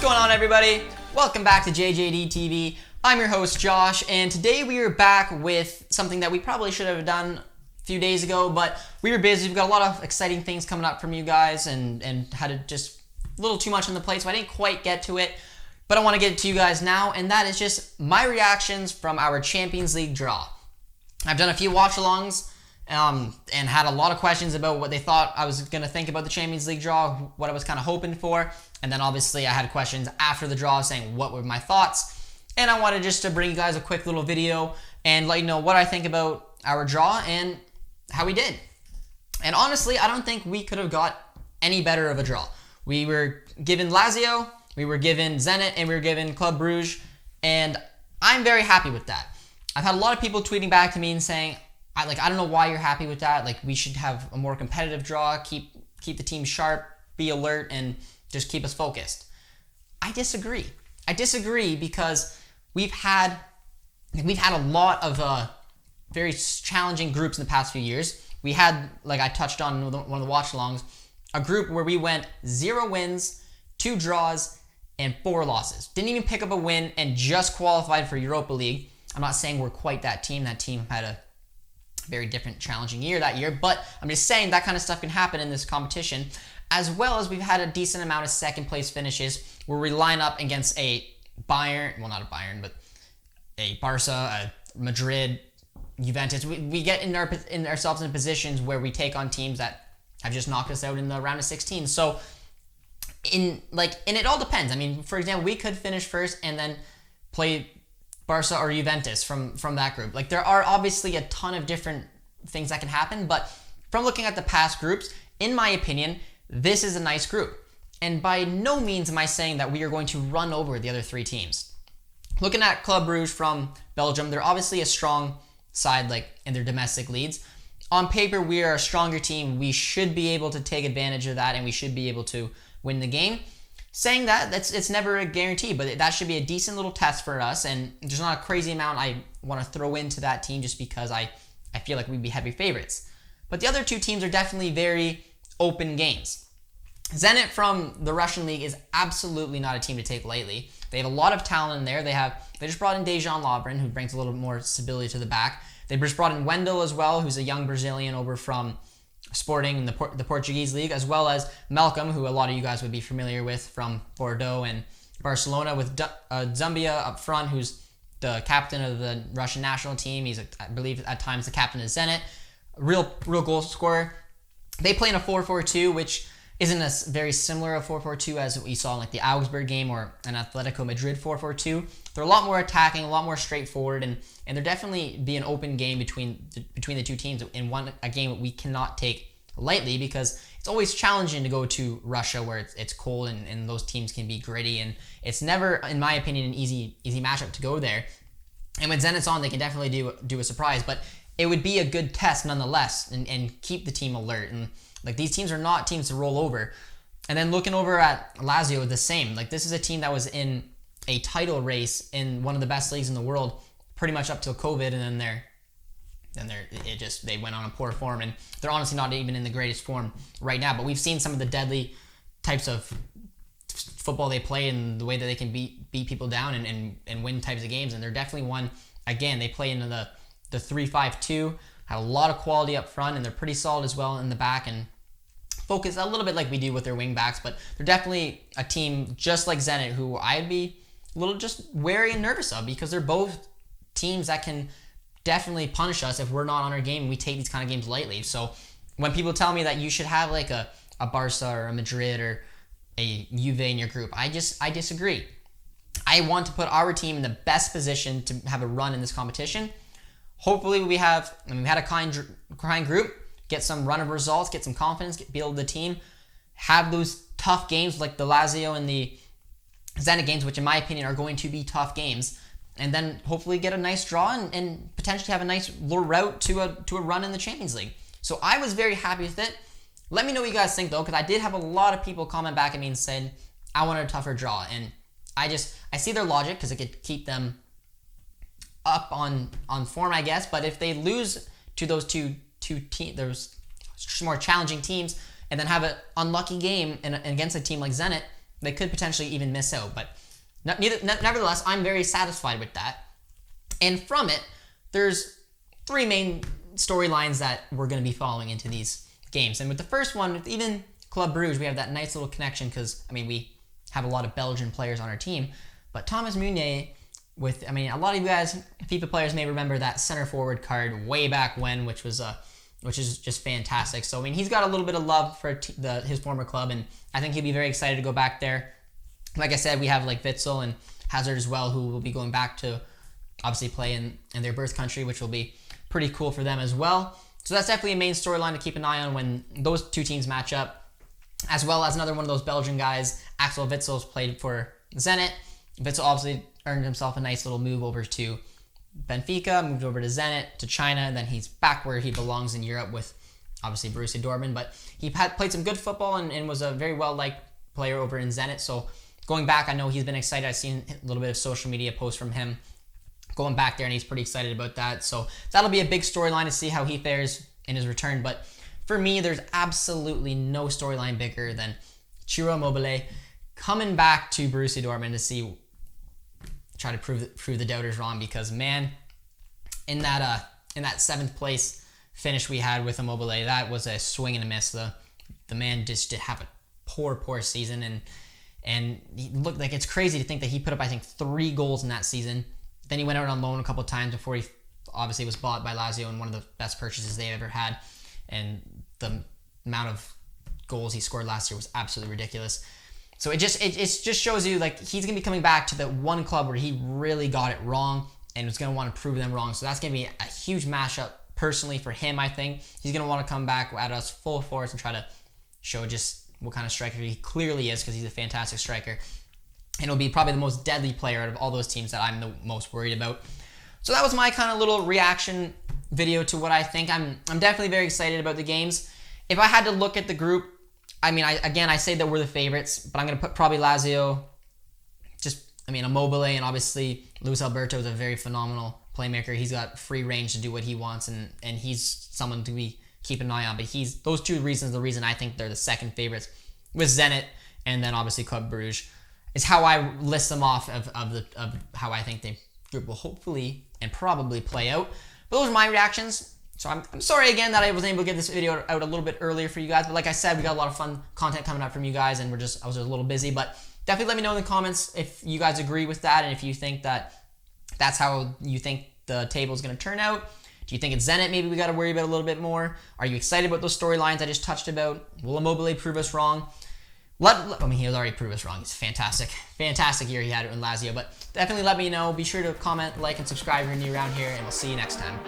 going on, everybody? Welcome back to JJD TV. I'm your host, Josh, and today we are back with something that we probably should have done a few days ago, but we were busy. We've got a lot of exciting things coming up from you guys and had to just a little too much on the plate, so I didn't quite get to it, but I want to get it to you guys now, and that is just my reactions from our Champions League draw. I've done a few watch-alongs and had a lot of questions about what they thought I was going to think about the Champions League draw, what I was kind of hoping for, and then obviously I had questions after the draw saying what were my thoughts, and I wanted just to bring you guys a quick little video and let you know what I think about our draw and how we did. And honestly, I don't think we could have got any better of a draw. We were given Lazio, we were given Zenit, and we were given Club Brugge, and I'm very happy with that. I've had a lot of people tweeting back to me and saying, I don't know why you're happy with that. Like, we should have a more competitive draw, keep the team sharp, be alert, and just keep us focused. I disagree. I disagree because we've had a lot of very challenging groups in the past few years. We had, like I touched on in one of the watch-alongs, a group where we went 0 wins, 2 draws, and 4 losses. Didn't even pick up a win and just qualified for Europa League. I'm not saying we're quite that team. That team had a very different, challenging year that year, but I'm just saying that kind of stuff can happen in this competition, as well as we've had a decent amount of second place finishes where we line up against a Bayern, well, not a Bayern, but a Barca, a Madrid, Juventus. We get in ourselves in positions where we take on teams that have just knocked us out in the round of 16. So and it all depends. I mean, for example, we could finish first and then play Barca or Juventus from that group. Like, there are obviously a ton of different things that can happen, but from looking at the past groups, in my opinion, this is a nice group. And by no means am I saying that we are going to run over the other 3 teams. Looking at Club Brugge from Belgium, they're obviously a strong side, like, in their domestic leagues. On paper, we are a stronger team. We should be able to take advantage of that, and we should be able to win the game. Saying that, it's never a guarantee, but that should be a decent little test for us, and there's not a crazy amount I want to throw into that team just because I feel like we'd be heavy favorites. But the other 2 teams are definitely very open games. Zenit from the Russian league is absolutely not a team to take lightly. They have a lot of talent in there. They just brought in Dejan Lovren, who brings a little more stability to the back. They just brought in Wendell as well, who's a young Brazilian over from Sporting in the Portuguese league, as well as Malcolm, who a lot of you guys would be familiar with from Bordeaux and Barcelona, with Zumbia up front, who's the captain of the Russian national team. He's, I believe, at times the captain of Zenit. Real goal scorer. They play in a 4-4-2, which isn't as very similar a 4-4-2 as we saw in like the Augsburg game or an Atletico Madrid 4-4-2. They're a lot more attacking, a lot more straightforward, and there definitely be an open game between the 2 teams in a game that we cannot take lightly, because it's always challenging to go to Russia where it's cold and those teams can be gritty, and it's never, in my opinion, an easy matchup to go there. And when Zenit's on, they can definitely do a surprise, but it would be a good test nonetheless and keep the team alert. And like, these teams are not teams to roll over. And then looking over at Lazio, the same. Like, this is a team that was in a title race in one of the best leagues in the world pretty much up till COVID, and then they went on a poor form, and they're honestly not even in the greatest form right now. But we've seen some of the deadly types of football they play and the way that they can beat people down and win types of games, and they're definitely one. Again, they play into the 3-5-2, have a lot of quality up front, and they're pretty solid as well in the back, and focus a little bit like we do with their wing backs. But they're definitely a team just like Zenit, who I'd be a little just wary and nervous of, because they're both teams that can definitely punish us if we're not on our game and we take these kind of games lightly. So when people tell me that you should have like a Barca or a Madrid or a Juve in your group, I disagree. I want to put our team in the best position to have a run in this competition. Hopefully we've had a kind group, get some run of results, get some confidence, build the team, have those tough games like the Lazio and the Zenit games, which in my opinion are going to be tough games, and then hopefully get a nice draw and potentially have a nice little route to a run in the Champions League. So I was very happy with it. Let me know what you guys think, though, because I did have a lot of people comment back at me and said I wanted a tougher draw, and I see their logic, because it could keep them up on form, I guess. But if they lose to those those more challenging teams, and then have an unlucky game against a team like Zenit, they could potentially even miss out. But nevertheless, I'm very satisfied with that. And from it, there's 3 main storylines that we're going to be following into these games. And with the first one, with even Club Brugge, we have that nice little connection because, I mean, we have a lot of Belgian players on our team. But Thomas Meunier, a lot of you guys, FIFA players, may remember that center forward card way back when, which is just fantastic. So, I mean, he's got a little bit of love for his former club, and I think he'll be very excited to go back there. Like I said, we have like Witsel and Hazard as well, who will be going back to obviously play in their birth country, which will be pretty cool for them as well. So that's definitely a main storyline to keep an eye on when those 2 teams match up, as well as another one of those Belgian guys, Axel Witsel's played for Zenit. Witsel obviously earned himself a nice little move over to Benfica, moved over to Zenit, to China, and then he's back where he belongs in Europe with obviously Borussia Dortmund. But he played some good football and was a very well-liked player over in Zenit. So going back, I know he's been excited. I've seen a little bit of social media posts from him going back there, and he's pretty excited about that. So that'll be a big storyline to see how he fares in his return. But for me, there's absolutely no storyline bigger than Ciro Immobile coming back to Borussia Dortmund to try to prove the doubters wrong, because man, in that 7th place finish we had with Immobile, that was a swing and a miss. The man just did have a poor season, and he looked like, it's crazy to think that he put up, I think, 3 goals in that season. Then he went out on loan a couple of times before he obviously was bought by Lazio in one of the best purchases they've ever had, and the amount of goals he scored last year was absolutely ridiculous. So it just shows you, like, he's going to be coming back to the one club where he really got it wrong and was going to want to prove them wrong. So that's going to be a huge mashup personally for him, I think. He's going to want to come back at us full force and try to show just what kind of striker he clearly is, because he's a fantastic striker. And it'll be probably the most deadly player out of all those teams that I'm the most worried about. So that was my kind of little reaction video to what I think. I'm definitely very excited about the games. If I had to look at the group, I say that we're the favorites, but I'm going to put probably Lazio, Immobile, and obviously Luis Alberto is a very phenomenal playmaker. He's got free range to do what he wants, and he's someone to be keeping an eye on. But those 2 reasons, the reason I think they're the second favorites with Zenit, and then obviously Club Brugge, is how I list them off of how I think the group will hopefully and probably play out. But those are my reactions. So I'm sorry again that I wasn't able to get this video out a little bit earlier for you guys. But like I said, we got a lot of fun content coming out from you guys, and I was just a little busy. But definitely let me know in the comments if you guys agree with that, and if you think that that's how you think the table is going to turn out. Do you think it's Zenit maybe we got to worry about a little bit more? Are you excited about those storylines I just touched about? Will Immobile prove us wrong? He has already proved us wrong. He's fantastic. Fantastic year he had in Lazio. But definitely let me know. Be sure to comment, like, and subscribe if you're new around here, and we'll see you next time.